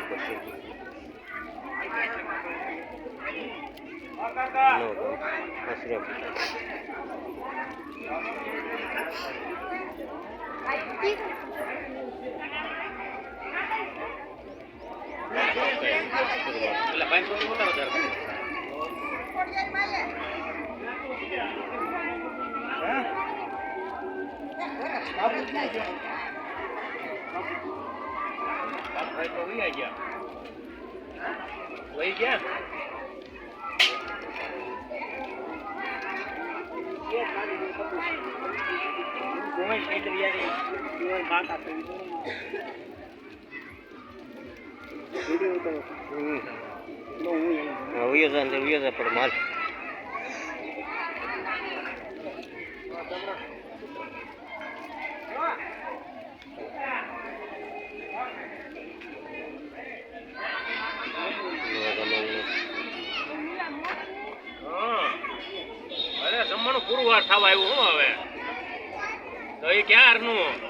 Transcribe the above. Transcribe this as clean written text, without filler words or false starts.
પછી વહી ગયા પણ માલ અરે જમવાનું પૂરું વાર થવા આવ્યું હું હવે તો એ ક્યારનું